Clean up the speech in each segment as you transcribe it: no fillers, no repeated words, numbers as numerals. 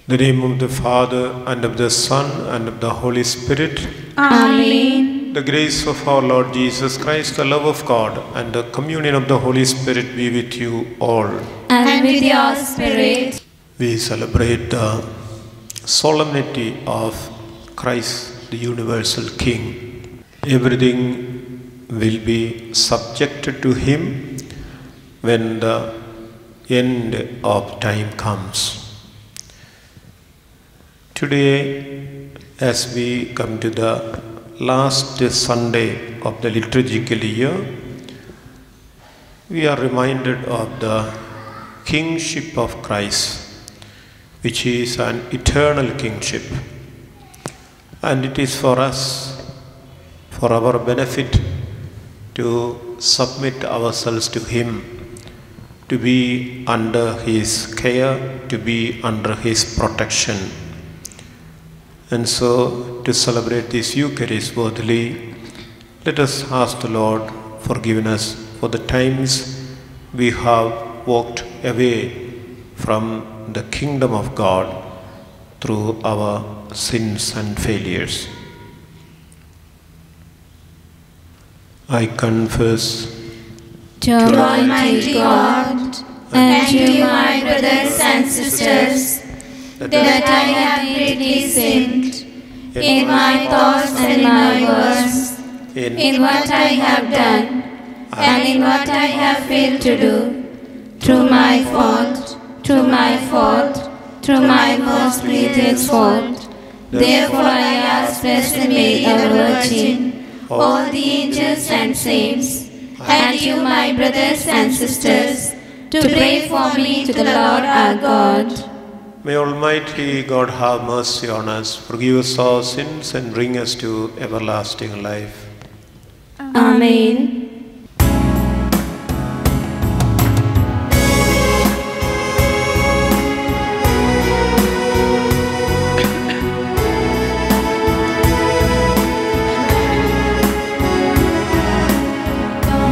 In the name of the Father, and of the Son, and of the Holy Spirit. Amen. The grace of our Lord Jesus Christ, the love of God, and the communion of the Holy Spirit be with you all. And with your spirit. We celebrate the solemnity of Christ, the universal King. Everything will be subjected to Him when the end of time comes. Today, as we come to the last Sunday of the liturgical year, we are reminded of the kingship of Christ, which is an eternal kingship. And it is for us, for our benefit, to submit ourselves to Him, to be under His care, to be under His protection. And so, to celebrate this Eucharist worthily, let us ask the Lord forgiveness for the times we have walked away from the kingdom of God through our sins and failures. I confess to Almighty God and to you, my brothers and sisters, that I have greatly sinned in my thoughts and in my words, in what I have done and in what I have failed to do, through my fault, through my most grievous fault. Therefore I ask Blessed Mary, our Virgin, all the angels and saints, and you, my brothers and sisters, to pray for me to the Lord our God. May Almighty God have mercy on us, forgive us our sins, and bring us to everlasting life. Amen.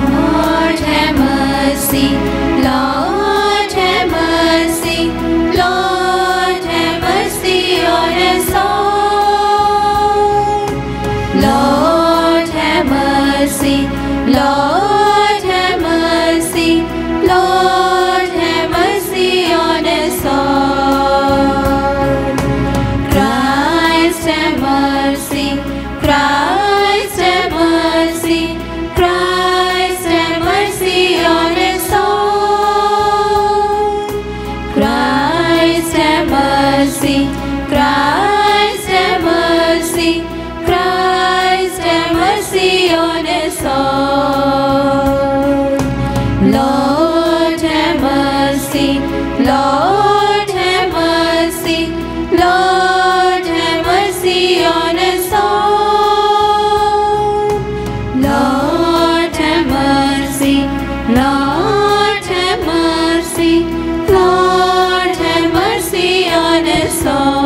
Lord have mercy, Lord have mercy, Lord have mercy on us all. Lord have mercy, Lord have mercy, Lord have mercy on us all. Christ have mercy, Christ have mercy, Christ have mercy on us all. Christ have mercy, Christ have mercy, Christ have mercy on us all. Lord have mercy, Lord have mercy, Lord have mercy on us all. Lord have mercy, Lord have mercy, Lord have mercy on us all.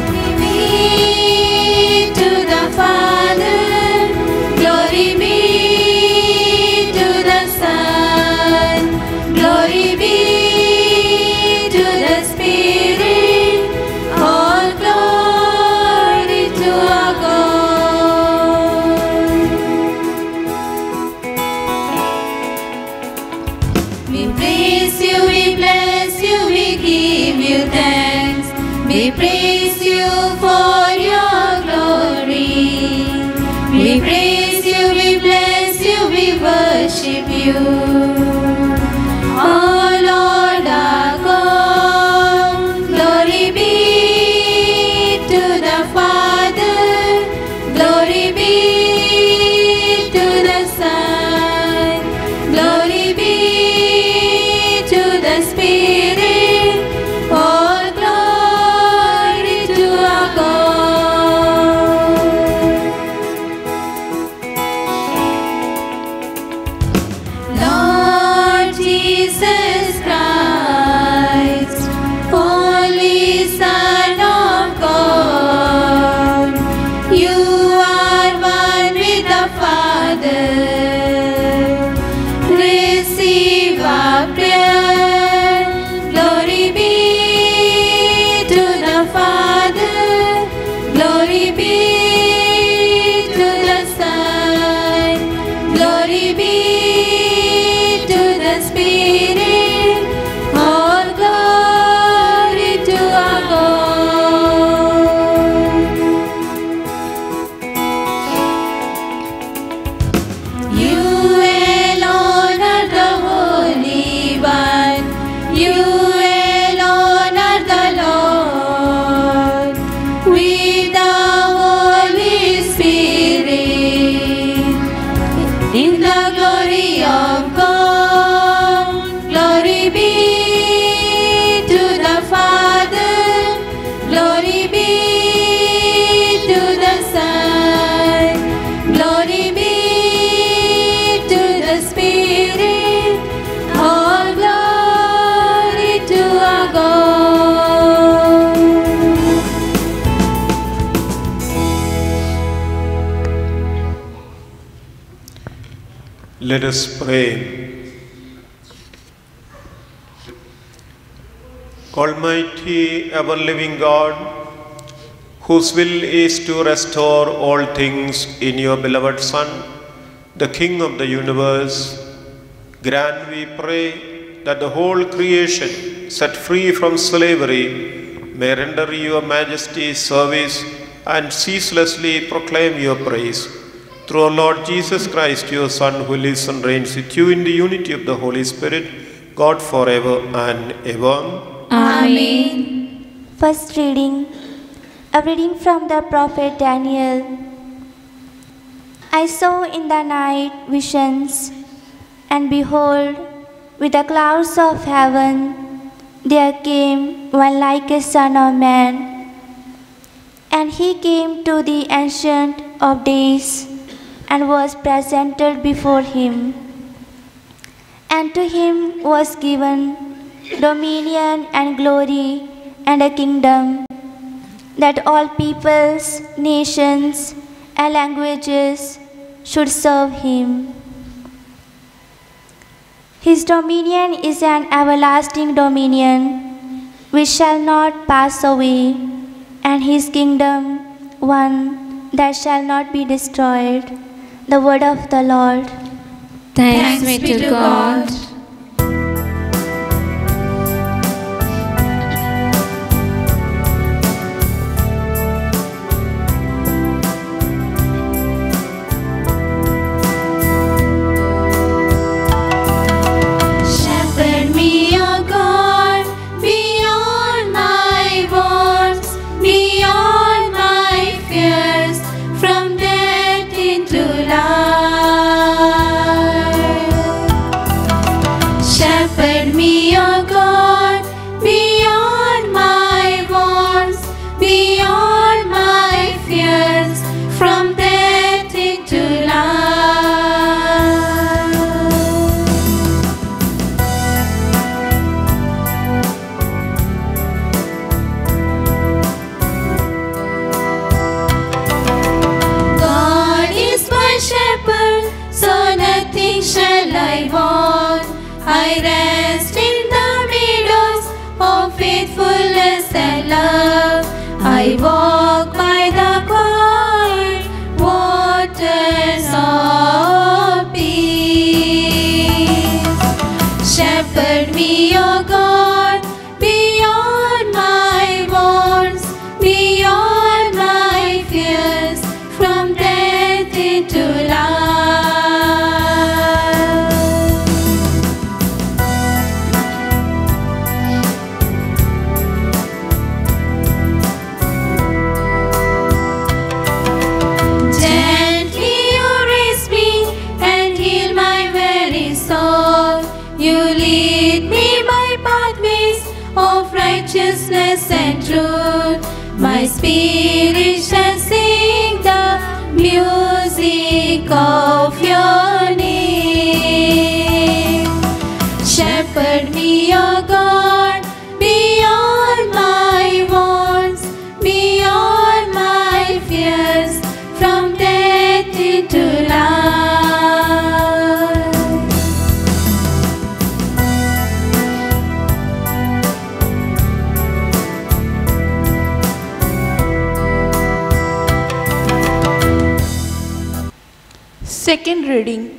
Glory be to the Father, glory be to the Son, glory be to the Spirit, all glory to our God. We praise you, we bless you, we give you thanks. We praise you for your glory. We praise you, we bless you, we worship you. Oh Lord our God, glory be to the Father, glory be to the Son, glory be to the Spirit, all glory Let us pray. Almighty, ever-living God, whose will is to restore all things in your beloved Son, the King of the universe, grant, we pray, that the whole creation, set free from slavery, may render your majesty's service and ceaselessly proclaim your praise. Through our Lord Jesus Christ, your Son, who lives and reigns with you in the unity of the Holy Spirit, God forever and ever. Amen. First reading. A reading from the prophet Daniel. I saw in the night visions, and behold, with the clouds of heaven, there came one like a son of man. And he came to the Ancient of Days, and was presented before him. And to him was given dominion and glory and a kingdom, that all peoples, nations, and languages should serve him. His dominion is an everlasting dominion, which shall not pass away, and his kingdom one that shall not be destroyed. The word of the Lord. Thanks be to God. I rest in the meadows of faithfulness and love. I walk by the quiet waters of peace. Shepherd me, O God, beyond my wants, beyond my fears, from death into life. Righteousness and truth, my spirit shall sing the music of your name. Shepherd me, O God, beyond my wants, beyond my fears, from death into life. Second reading.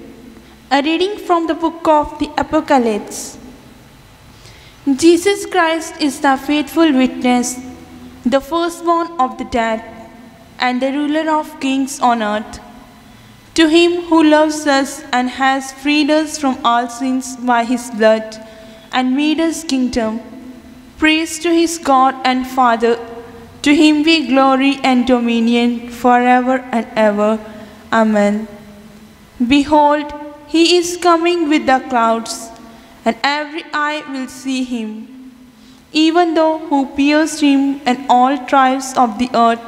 A reading from the book of the Apocalypse. Jesus Christ is the faithful witness, the firstborn of the dead, and the ruler of kings on earth. To him who loves us and has freed us from all sins by his blood and made us kingdom, praise to his God and Father. To him be glory and dominion forever and ever. Amen. Behold, he is coming with the clouds, and every eye will see him, even those who pierced him, and all tribes of the earth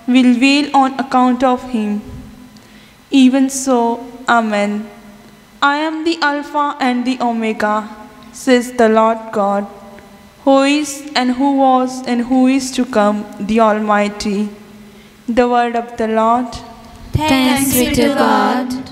will wail on account of him. Even so, Amen. I am the Alpha and the Omega, says the Lord God, who is and who was and who is to come, the Almighty. The word of the Lord. Thanks be to God.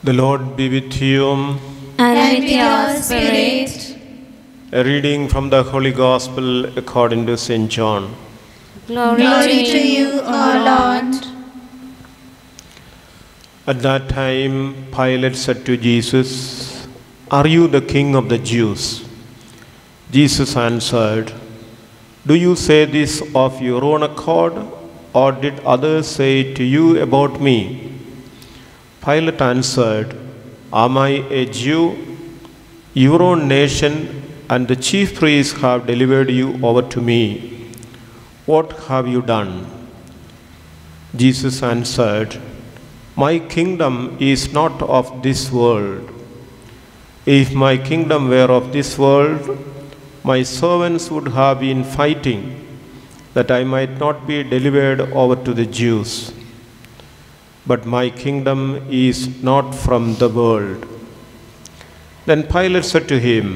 The Lord be with you. And with your spirit. A reading from the Holy Gospel according to St. John. Glory to you, O Lord. At that time, Pilate said to Jesus, "Are you the king of the Jews?" Jesus answered, "Do you say this of your own accord, or did others say it to you about me?" Pilate answered, "Am I a Jew? Your own nation and the chief priests have delivered you over to me. What have you done?" Jesus answered, "My kingdom is not of this world. If my kingdom were of this world, my servants would have been fighting that I might not be delivered over to the Jews. But my kingdom is not from the world." Then Pilate said to him,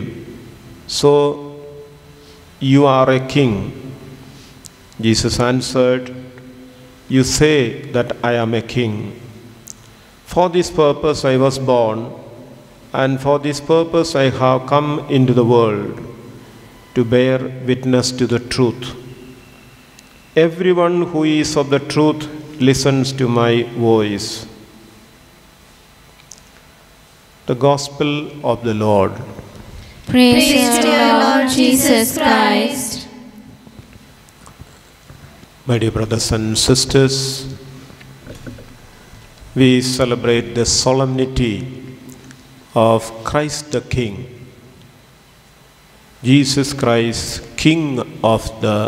"So you are a king?" Jesus answered, "You say that I am a king. For this purpose I was born, and for this purpose I have come into the world, to bear witness to the truth. Everyone who is of the truth listens to my voice." The Gospel of the Lord. Praise to you, Lord Jesus Christ. My dear brothers and sisters, we celebrate the solemnity of Christ the King. Jesus Christ, King of the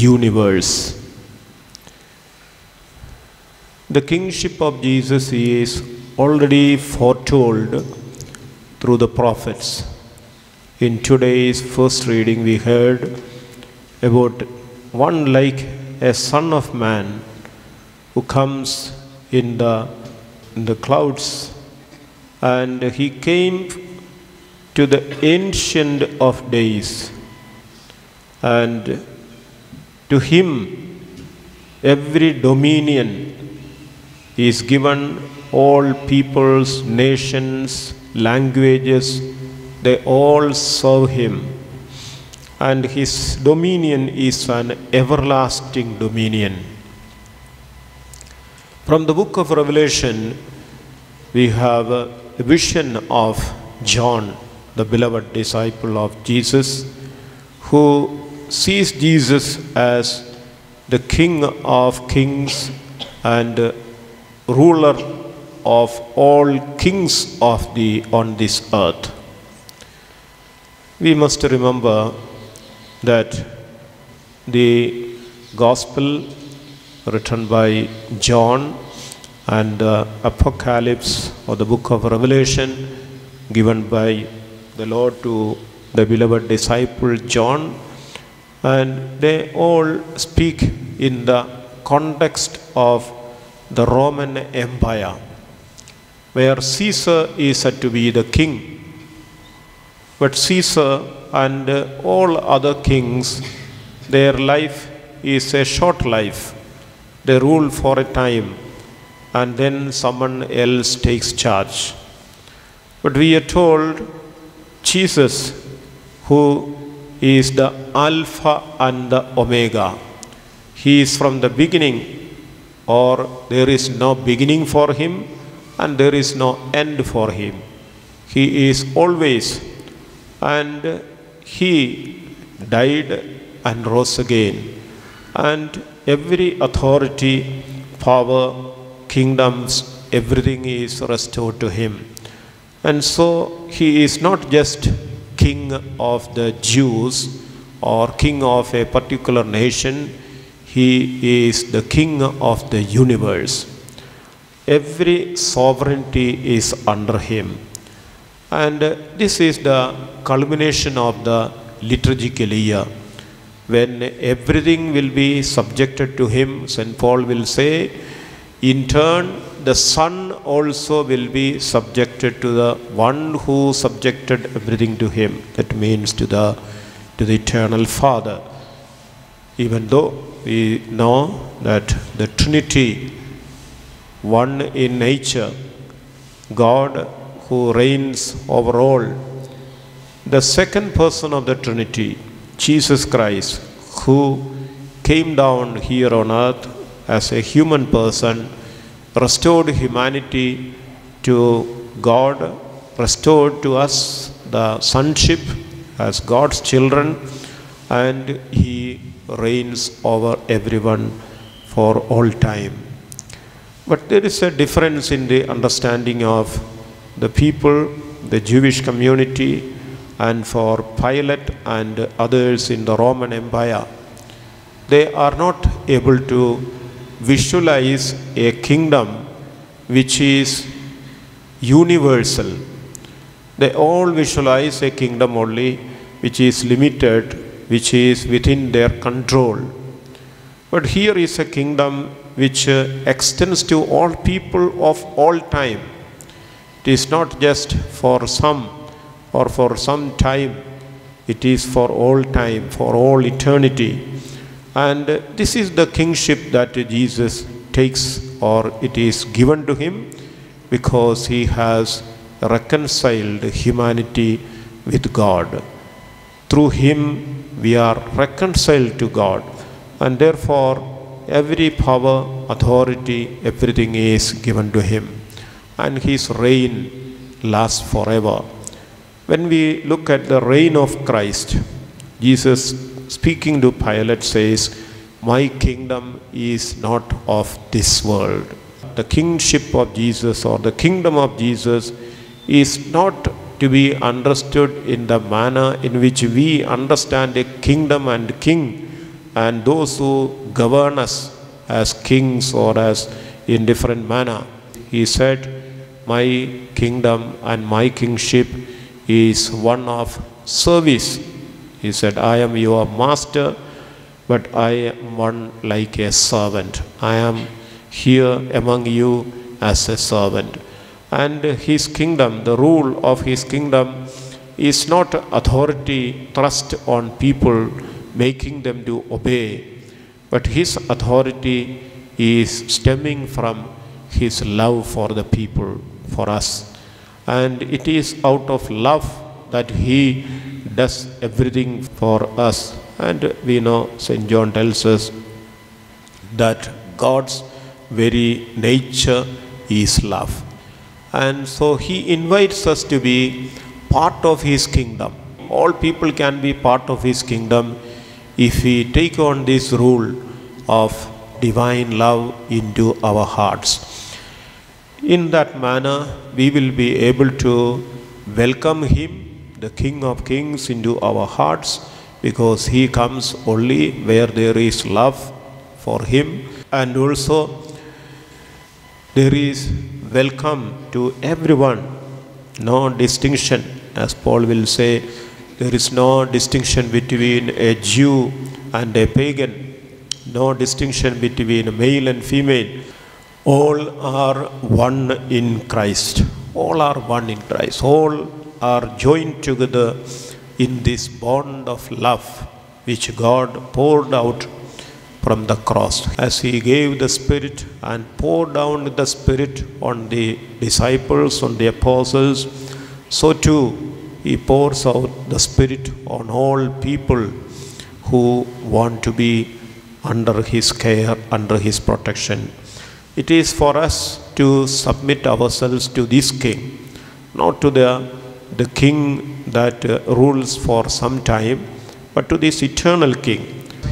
universe. The kingship of Jesus is already foretold through the prophets. In today's first reading, we heard about one like a son of man who comes in the clouds, and he came to the Ancient of Days, and to him every dominion is given. All peoples, nations, languages, they all serve him, and his dominion is an everlasting dominion. From the book of Revelation, we have a vision of John, the beloved disciple of Jesus, who sees Jesus as the King of kings and ruler of all kings on this earth. We must remember that the Gospel written by John and the Apocalypse or the book of Revelation given by the Lord to the beloved disciple John, and they all speak in the context of the Roman Empire, where Caesar is said to be the king. But Caesar and all other kings, their life is a short life. They rule for a time, and then someone else takes charge. But we are told Jesus, who is the Alpha and the Omega, he is from the beginning, or there is no beginning for him and there is no end for him. He is always, and he died and rose again, and every authority, power, kingdoms, everything is restored to him. And so he is not just king of the Jews or king of a particular nation, he is the king of the universe. Every sovereignty is under him. And this is the culmination of the liturgical year, when everything will be subjected to him. St. Paul will say, in turn, the Son also will be subjected to the one who subjected everything to him. That means to the eternal Father. Even though we know that the Trinity, one in nature, God who reigns over all. The second person of the Trinity, Jesus Christ, who came down here on earth as a human person, restored humanity to God, restored to us the sonship as God's children, and He reigns over everyone for all time. But there is a difference in the understanding of the people, the Jewish community, and for Pilate and others in the Roman Empire. They are not able to visualize a kingdom which is universal. They all visualize a kingdom only which is limited, which is within their control. But here is a kingdom which extends to all people of all time. It is not just for some or for some time. It is for all time, for all eternity. And this is the kingship that Jesus takes, or it is given to Him, because He has reconciled humanity with God. Through Him we are reconciled to God, and therefore every power, authority, everything is given to Him, and His reign lasts forever. When we look at the reign of Christ, Jesus speaking to Pilate says, "My kingdom is not of this world." The kingship of Jesus, or the kingdom of Jesus, is not to be understood in the manner in which we understand a kingdom and king, and those who govern us as kings or as in different manner. He said, "My kingdom and my kingship is one of service." He said, "I am your master, but I am one like a servant. I am here among you as a servant." And His kingdom, the rule of His kingdom, is not authority thrust on people, making them to obey, but His authority is stemming from His love for the people, for us. And it is out of love that He does everything for us. And we know St. John tells us that God's very nature is love. And so He invites us to be part of His kingdom. All people can be part of His kingdom if we take on this rule of divine love into our hearts. In that manner, we will be able to welcome Him, the King of Kings, into our hearts, because He comes only where there is love for Him. And also there is welcome to everyone, no distinction. As Paul will say, there is no distinction between a Jew and a pagan, no distinction between male and female. All are one in Christ. All are one in Christ. All are joined together in this bond of love which God poured out from the cross. As He gave the Spirit and poured down the Spirit on the disciples, on the apostles, so too He pours out the Spirit on all people who want to be under His care, under His protection. It is for us to submit ourselves to this King, not to the King that rules for some time, but to this eternal King.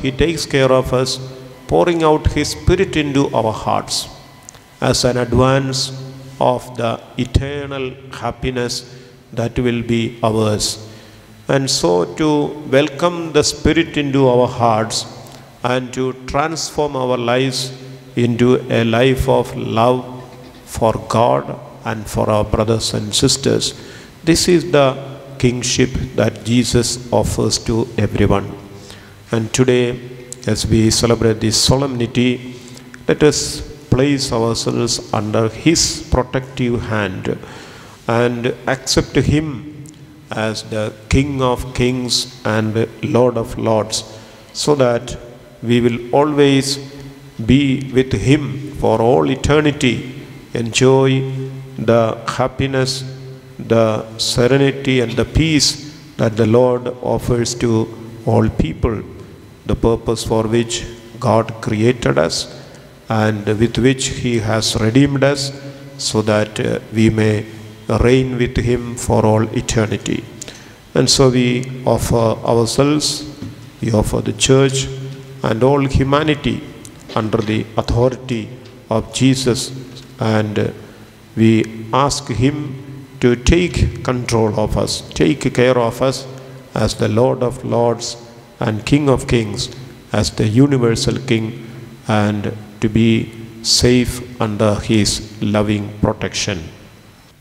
He takes care of us, pouring out His Spirit into our hearts as an advance of the eternal happiness that will be ours. And so to welcome the Spirit into our hearts and to transform our lives into a life of love for God and for our brothers and sisters. This is the kingship that Jesus offers to everyone. And today, as we celebrate this solemnity, let us place ourselves under His protective hand and accept Him as the King of Kings and Lord of Lords, so that we will always be with Him for all eternity, enjoy the happiness, the serenity and the peace that the Lord offers to all people, the purpose for which God created us and with which He has redeemed us, so that we may reign with Him for all eternity. And so we offer ourselves, we offer the Church and all humanity under the authority of Jesus, and we ask Him to take control of us, take care of us as the Lord of Lords and King of Kings, as the universal King, and to be safe under His loving protection.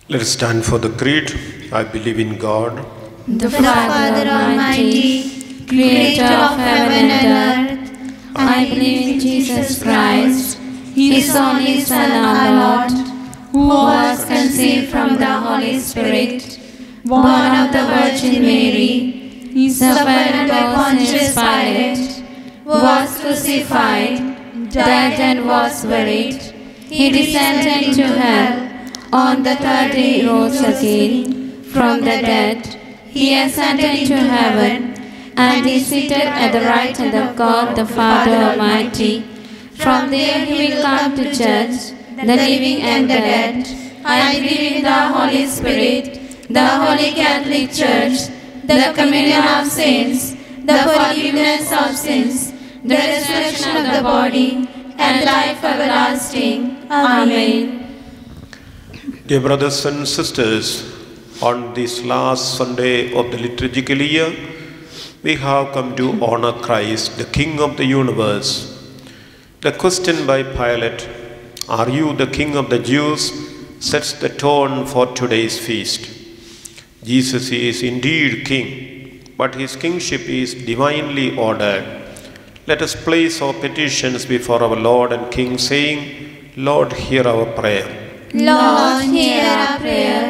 Let us stand for the creed. I believe in God, the Father Almighty, creator of heaven and earth. I believe in Jesus Christ, His only Son, our Lord, who was conceived from the Holy Spirit, born of the Virgin Mary. He suffered under Pontius Pilate, was crucified, died and was buried. He descended into hell. On the third day he rose again from the dead. He ascended into heaven, and is seated at the right hand of God the Father Almighty. From there he will come to judge the living and the dead. I believe in the Holy Spirit, the Holy Catholic Church, the communion of saints, the forgiveness of sins, the resurrection of the body, and life everlasting. Amen. Dear brothers and sisters, on this last Sunday of the liturgical year, we have come to honor Christ, the King of the universe. The question by Pilate, "Are you the King of the Jews?" sets the tone for today's feast. Jesus is indeed King, but His kingship is divinely ordered. Let us place our petitions before our Lord and King, saying, "Lord, hear our prayer." Lord, hear our prayer.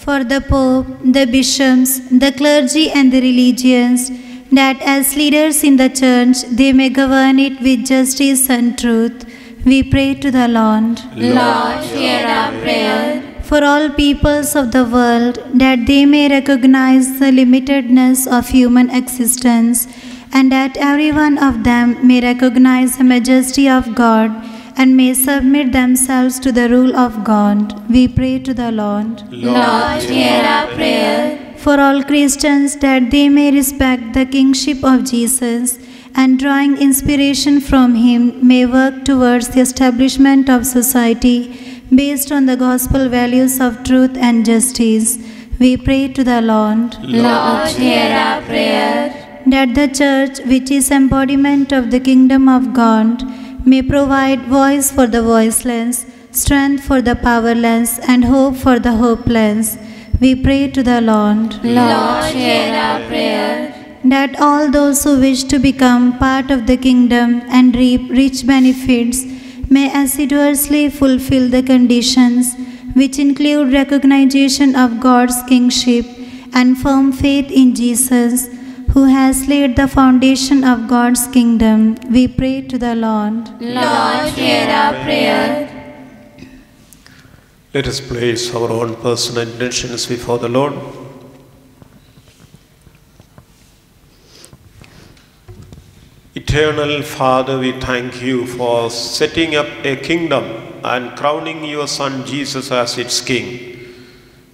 For the Pope, the bishops, the clergy and the religions, that as leaders in the Church they may govern it with justice and truth, we pray to the Lord. Lord, hear our prayer. For all peoples of the world, that they may recognize the limitedness of human existence, and that every one of them may recognize the majesty of God and may submit themselves to the rule of God, we pray to the Lord. Lord, hear our prayer. For all Christians, that they may respect the kingship of Jesus, and drawing inspiration from Him, may work towards the establishment of society based on the gospel values of truth and justice, we pray to the Lord. Lord, hear our prayer. That the Church, which is embodiment of the kingdom of God, may provide voice for the voiceless, strength for the powerless, and hope for the hopeless, we pray to the Lord. Lord, hear our prayer. That all those who wish to become part of the kingdom and reap rich benefits may assiduously fulfill the conditions which include recognition of God's kingship and firm faith in Jesus, who has laid the foundation of God's kingdom, we pray to the Lord. Lord, hear our prayer. Let us place our own personal intentions before the Lord. Eternal Father, we thank you for setting up a kingdom and crowning your Son Jesus as its King.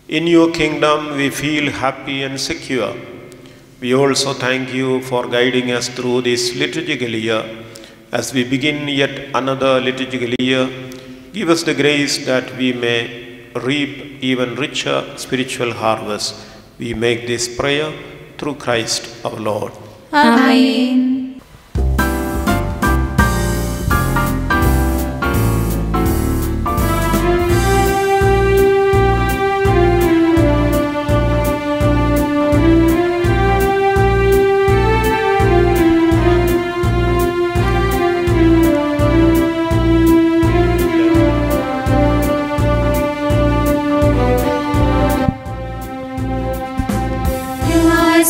In your kingdom, we feel happy and secure. We also thank you for guiding us through this liturgical year. As we begin yet another liturgical year, give us the grace that we may reap even richer spiritual harvest. We make this prayer through Christ our Lord. Amen.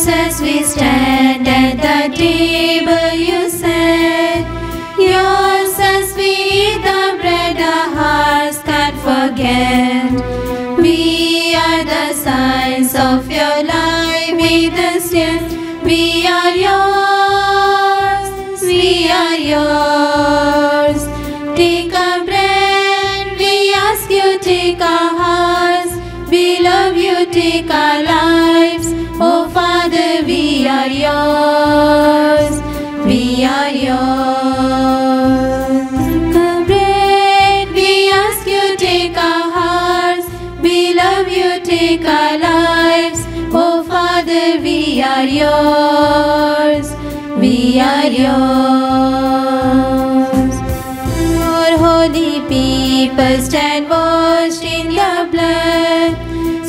As we stand at the table, you said, yours as we eat the bread our hearts can't forget. are yours, we are yours. Your holy people stand washed in your blood.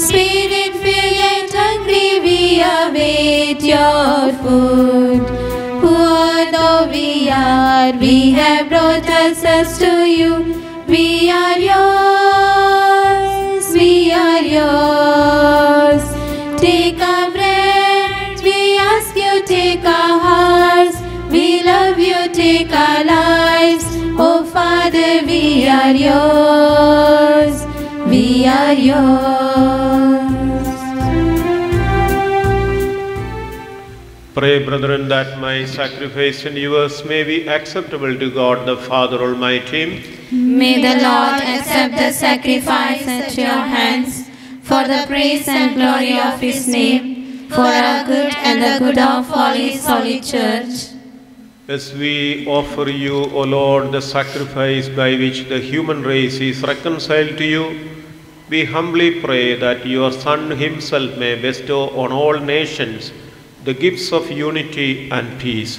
Spirit-filled and hungry, we await your food. Poor though we are, we have brought ourselves to you. We are yours, we are yours. Take our bread, we ask you, take our hearts. We love you, take our lives. Oh Father, we are yours, we are yours. Pray, brethren, that my sacrifice and yours may be acceptable to God the Father Almighty. May the Lord accept the sacrifice at your hands for the praise and glory of His name, for our good and the good of all His holy church. As we offer you, O Lord, the sacrifice by which the human race is reconciled to you, we humbly pray that your Son himself may bestow on all nations the gifts of unity and peace,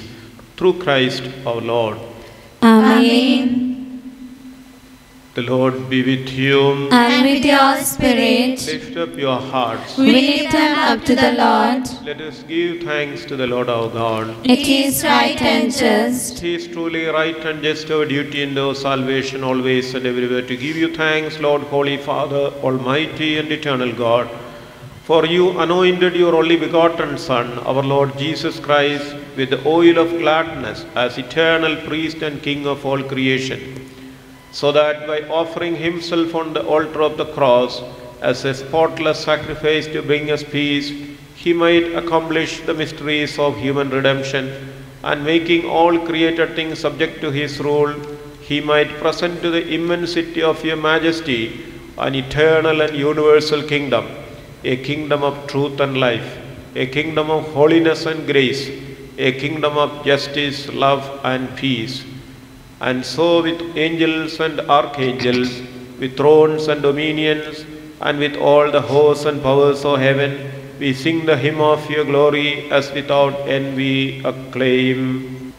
through Christ our Lord. Amen. The Lord be with you. And with your spirit, Lift up your hearts. we lift them up to the Lord. Let us give thanks to the Lord our God. It is right and just. It is truly right and just our duty in our salvation always and everywhere to give you thanks, Lord, Holy Father, Almighty and Eternal God. For you anointed your only begotten Son, our Lord Jesus Christ, with the oil of gladness as eternal priest and king of all creation, so that by offering himself on the altar of the cross as a spotless sacrifice to bring us peace, he might accomplish the mysteries of human redemption, and making all created things subject to his rule, he might present to the immensity of your majesty an eternal and universal kingdom, a kingdom of truth and life, a kingdom of holiness and grace, a kingdom of justice, love and peace. And so with angels and archangels, with thrones and dominions, and with all the hosts and powers of heaven, we sing the hymn of your glory as without end we acclaim.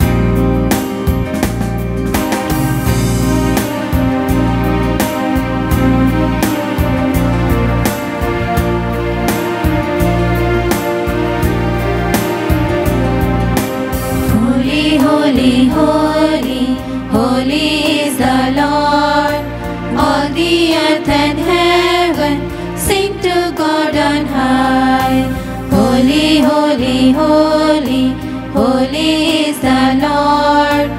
Holy, holy, holy, holy is the Lord. All the earth and heaven sing to God on high. Holy, holy, holy, holy is the Lord.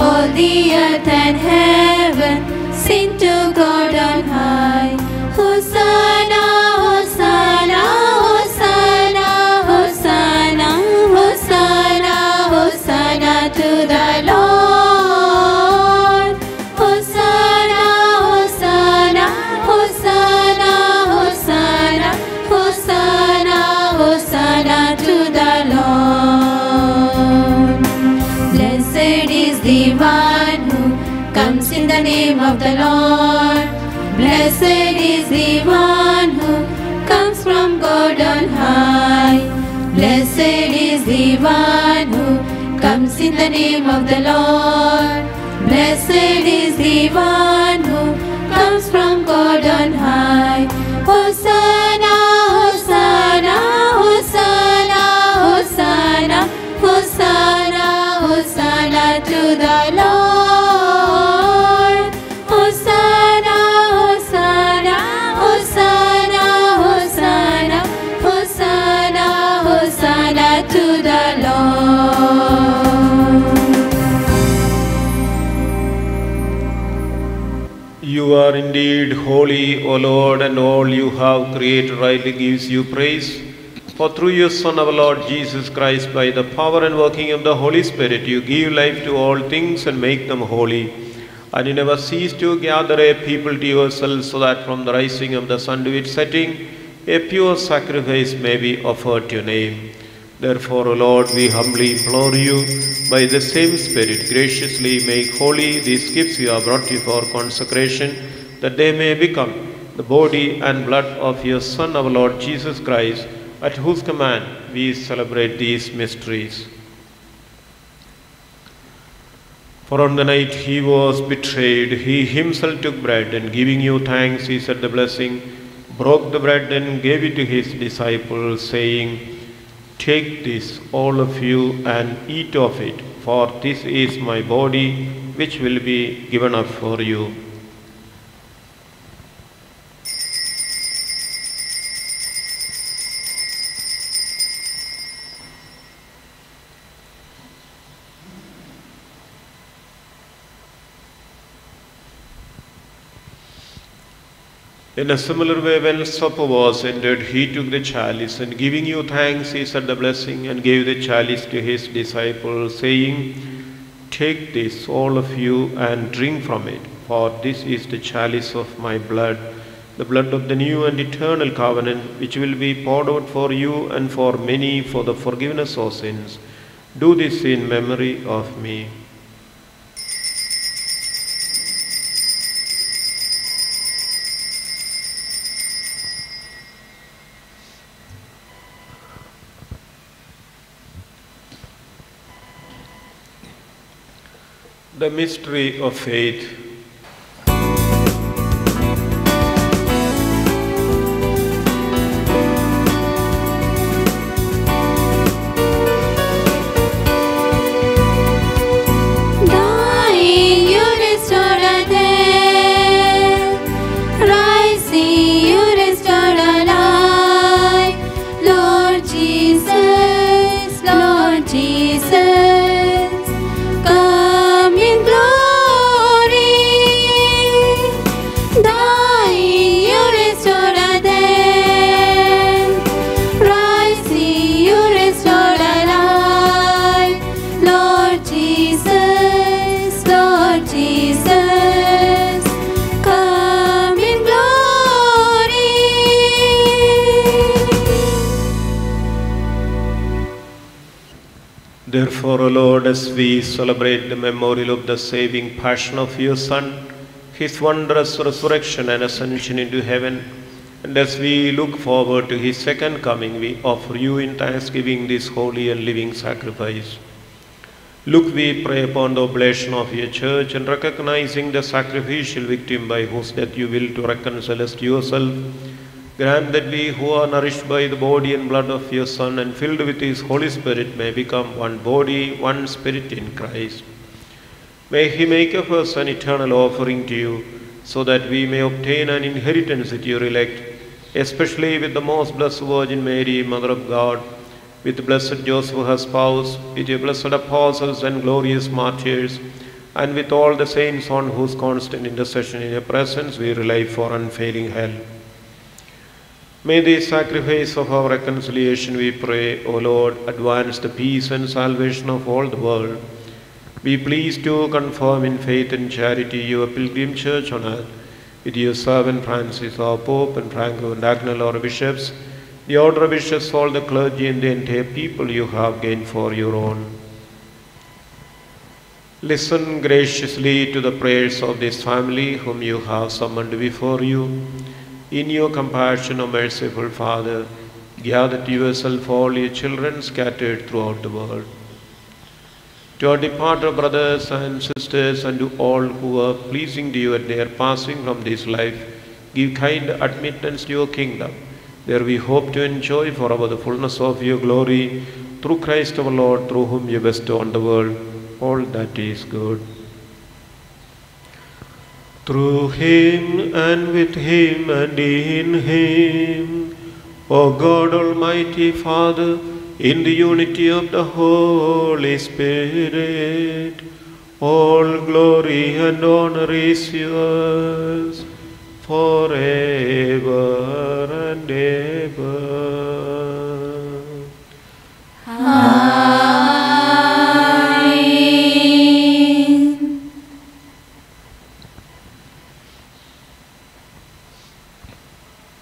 All the earth and heaven sing to God on high. Hosanna, Hosanna, Hosanna, Hosanna, Hosanna, Hosanna to the Lord. Hosanna, Hosanna, Hosanna, Hosanna, Hosanna, Hosanna to the Lord. Blessed is the one who comes in the name of the Lord. Blessed is the one who comes from God on high. Blessed is the one who comes in the name of the Lord. Blessed is the one who comes from God on high. Hosanna, Hosanna, Hosanna, Hosanna, Hosanna, Hosanna to the Lord. Hosanna, Hosanna, Hosanna, Hosanna, Hosanna, Hosanna to the Lord. You are indeed holy, O Lord, and all you have created rightly gives you praise. For through your Son, our Lord Jesus Christ, by the power and working of the Holy Spirit, you give life to all things and make them holy. And you never cease to gather a people to yourselves, so that from the rising of the sun to its setting, a pure sacrifice may be offered to your name. Therefore, O Lord, we humbly implore you, by the same Spirit, graciously make holy these gifts we have brought you for consecration, that they may become the body and blood of your Son, our Lord Jesus Christ, at whose command we celebrate these mysteries. For on the night he was betrayed, he himself took bread, and giving you thanks, he said the blessing, broke the bread and gave it to his disciples, saying, "Take this, all of you, and eat of it, for this is my body, which will be given up for you." In a similar way, when supper was ended, he took the chalice, and giving you thanks, he said the blessing, and gave the chalice to his disciples, saying, "Take this, all of you, and drink from it, for this is the chalice of my blood, the blood of the new and eternal covenant, which will be poured out for you and for many for the forgiveness of sins. Do this in memory of me." The mystery of faith. Dying, you restored our death. Rising, you restored our life. Lord Jesus, Lord Jesus, come in glory. Dying, you restored our death. Rising, you restored our life. Lord Jesus, Lord Jesus, come in glory. Therefore, O Lord, as we celebrate the memorial of the saving passion of your Son, his wondrous resurrection and ascension into heaven, and as we look forward to his second coming, we offer you in thanksgiving this holy and living sacrifice. Look, we pray, upon the oblation of your church, and recognizing the sacrificial victim by whose death you will to reconcile us to yourself, grant that we who are nourished by the body and blood of your Son and filled with his Holy Spirit may become one body, one spirit in Christ. May he make of us an eternal offering to you, so that we may obtain an inheritance with your elect, especially with the most blessed Virgin Mary, Mother of God, with blessed Joseph her spouse, with your blessed apostles and glorious martyrs, and with all the saints on whose constant intercession in your presence we rely for unfailing help. May the sacrifice of our reconciliation, we pray, O Lord, advance the peace and salvation of all the world. Be pleased to confirm in faith and charity your pilgrim church on earth, with your servant Francis, our Pope, and Franco and Agnell, our bishops, the order bishops, all the clergy, and the entire people you have gained for your own. Listen graciously to the prayers of this family whom you have summoned before you. In your compassion, O merciful Father, gather to yourself all your children scattered throughout the world. To our departed brothers and sisters, and to all who are pleasing to you at their passing from this life, give kind admittance to your kingdom, where we hope to enjoy forever the fullness of your glory, through Christ our Lord, through whom you bestow on the world all that is good. Through him, and with him, and in him, O God, Almighty Father, in the unity of the Holy Spirit, all glory and honor is yours forever and ever.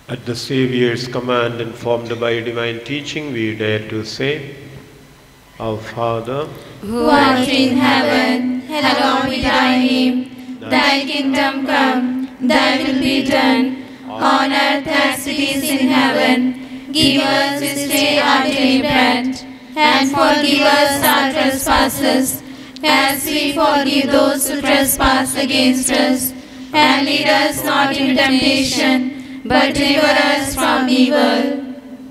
At the Saviour's command, informed by divine teaching, we dare to say, Our Father, who art in heaven, hallowed be thy name. Thy kingdom come, thy will be done, on earth as it is in heaven. Give us this day our daily bread, and forgive us our trespasses, as we forgive those who trespass against us. And lead us not into temptation, but deliver us from evil.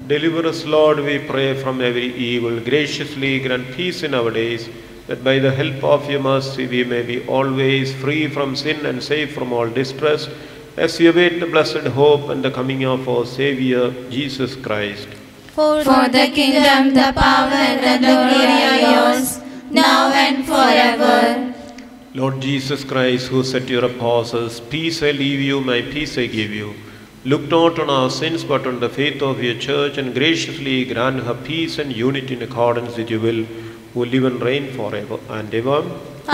Deliver us, Lord, we pray, from every evil. Graciously grant peace in our days, that by the help of your mercy we may be always free from sin and safe from all distress, as we await the blessed hope and the coming of our Saviour, Jesus Christ. For the kingdom, the power, and the glory are yours, now and forever. Lord Jesus Christ, who said to your apostles, "Peace I leave you, my peace I give you," look not on our sins, but on the faith of your church, and graciously grant her peace and unity in accordance with your will, who live and reign forever and ever.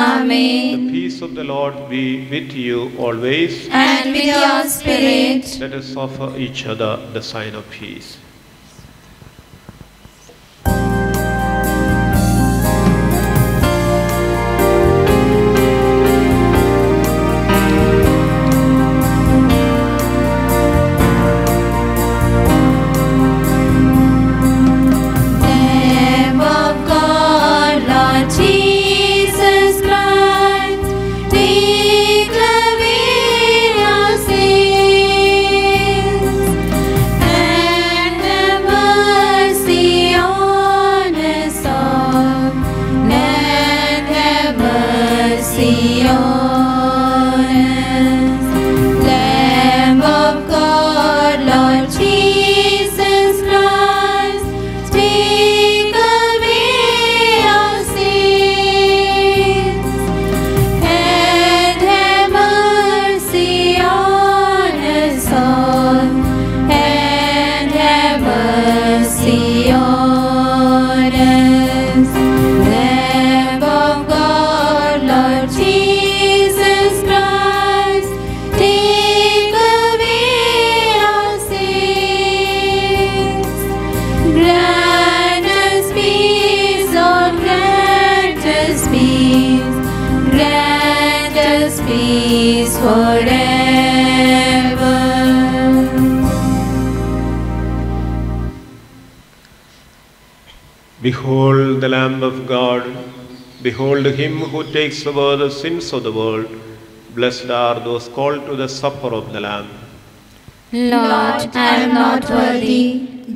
Amen. The peace of the Lord be with you always. And with your spirit. Let us offer each other the sign of peace. Behold the Lamb of God. Behold him who takes away the sins of the world. Blessed are those called to the supper of the Lamb. Lord, I am not worthy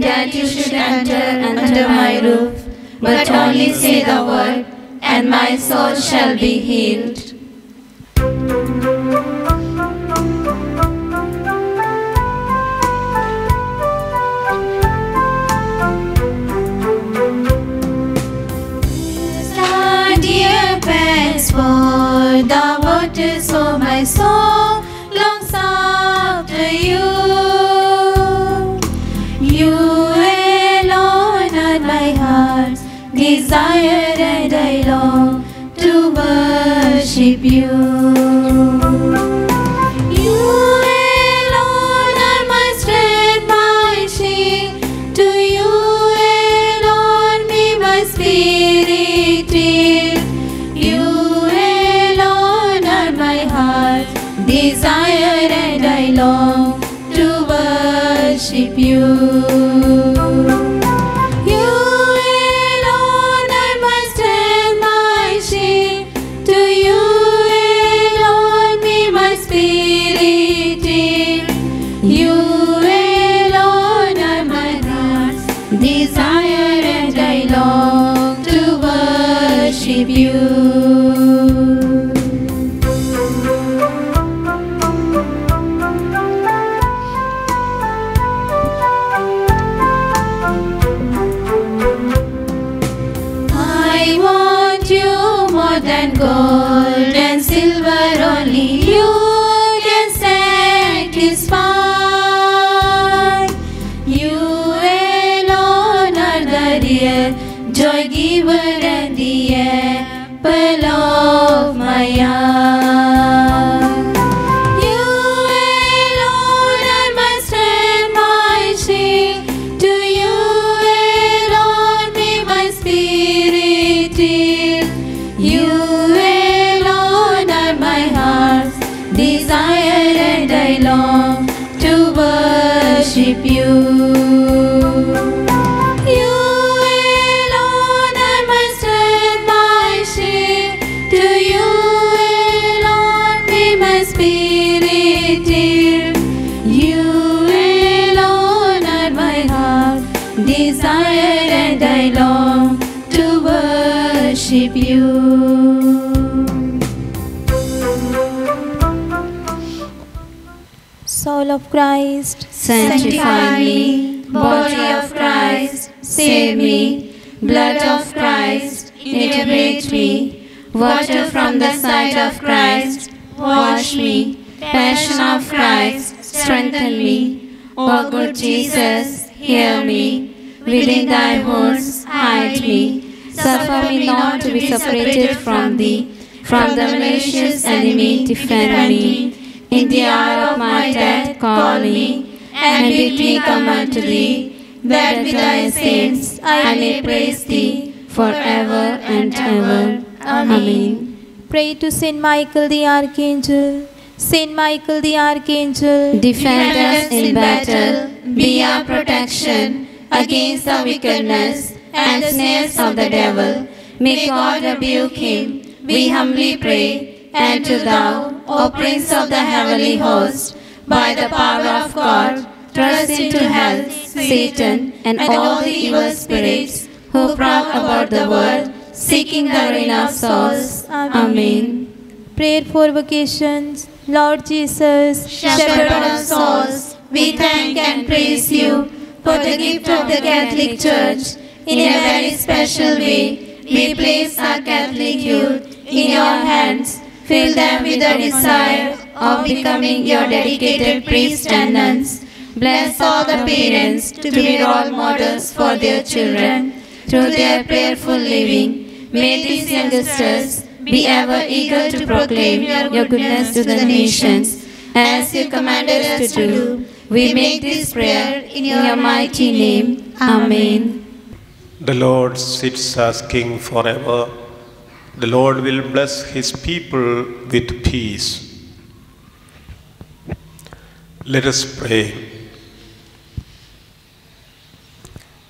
that you should enter under my roof, but only say the word, and my soul shall be healed. For the waters of my soul longs after you. You alone are my heart's desire, and I long to worship you. You alone are my strength, my shield. To you alone be my spirit filled. Desire, and I long to worship you. You alone are my strength, my shield. To you alone be my spirit filled. You alone are my heart's desire, and I long to worship you. Than gold and silver, only you can satisfy. You alone are the real joy giver and the apple of my eye. You alone are my strength, my shield. To you alone be my spirit filled. You alone are my heart's desire, and I long to worship you. worship you. Soul of Christ, Sanctify me. Body of Christ, save me. Blood of Christ, inebriate me. Water from the side of Christ, wash me. Passion of Christ, strengthen me. O good Jesus, hear me. Within thy wounds, hide me. Suffer me not to be separated from thee. From the malicious enemy, defend me. In the hour of my death, call me, and bid me come unto thee, that with thy saints I may praise thee forever and ever. Amen. pray to Saint Michael the Archangel. Saint Michael the Archangel, Defend us in battle, be our protection against the wickedness and snares of the devil. May God rebuke him, we humbly pray. And to thou, O Prince of the heavenly host, by the power of God, thrust into hell Satan and all the evil spirits who prowl about the world, seeking the ruin of souls. Amen. prayer for vocations. Lord Jesus, Shepherd of souls, we thank and praise you for the gift of the Catholic Church. In a very special way, we place our Catholic youth in your hands. Fill them with the desire of becoming your dedicated priests and nuns. Bless all the parents to be role models for their children. Through their prayerful living, may these youngsters be ever eager to proclaim your goodness to the nations, as you commanded us to do. We make this prayer in your mighty name. Amen. The Lord sits as King forever. The Lord will bless his people with peace. Let us pray.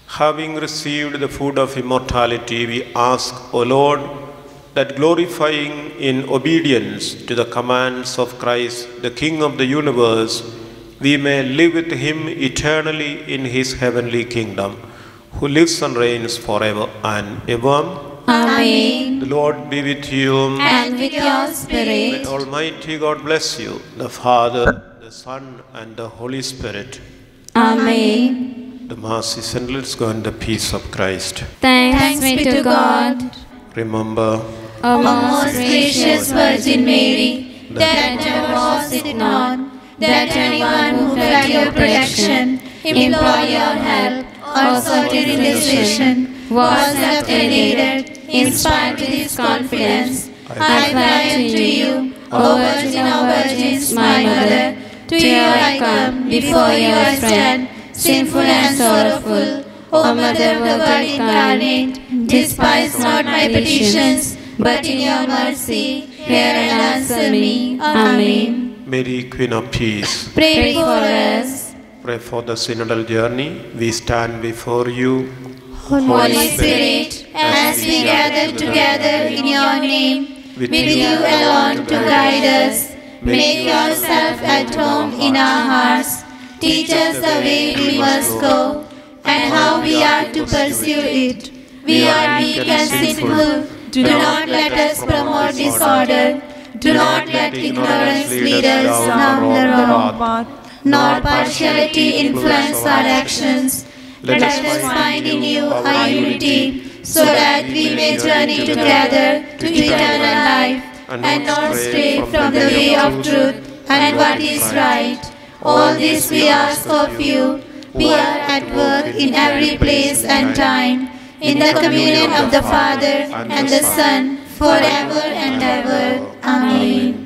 Having received the food of immortality, we ask, O Lord, that glorifying in obedience to the commands of Christ, the King of the universe, we may live with him eternally in his heavenly kingdom, who lives and reigns forever and ever. Amen. The Lord be with you. And with your May spirit. Almighty God bless you, the Father, the Son, and the Holy Spirit. Amen. The Mass is ended. Let's go in the peace of Christ. Thanks be to God. Remember, O most gracious Virgin Mary, that never was it known that anyone who felt your protection, implored your help, or sought your intercession was left unaided. In spite of this confidence, I fly unto you, O Virgin of Virgins, my Mother. To you I come, before you I stand, sinful and sorrowful. O Mother of God incarnate, despise not my petitions, but in your mercy, hear and answer me. Amen. Mary, Queen of Peace, Pray for us. pray for the synodal journey. We stand before you. Holy Spirit, as we gather together in your name, with you alone to guide us, make yourself at home in our hearts. Teach us the way we must go and how we are to pursue it. We are weak and sinful. Do not let us promote disorder. Do not let ignorance lead us down the wrong path, nor partiality influence our actions. Let us find in you our unity, so that we may journey together to eternal life, and not stray from the way of truth and what is right. All this we ask of you. We are at work in every place and time, in the communion of the Father and the Son, forever and ever. Amen.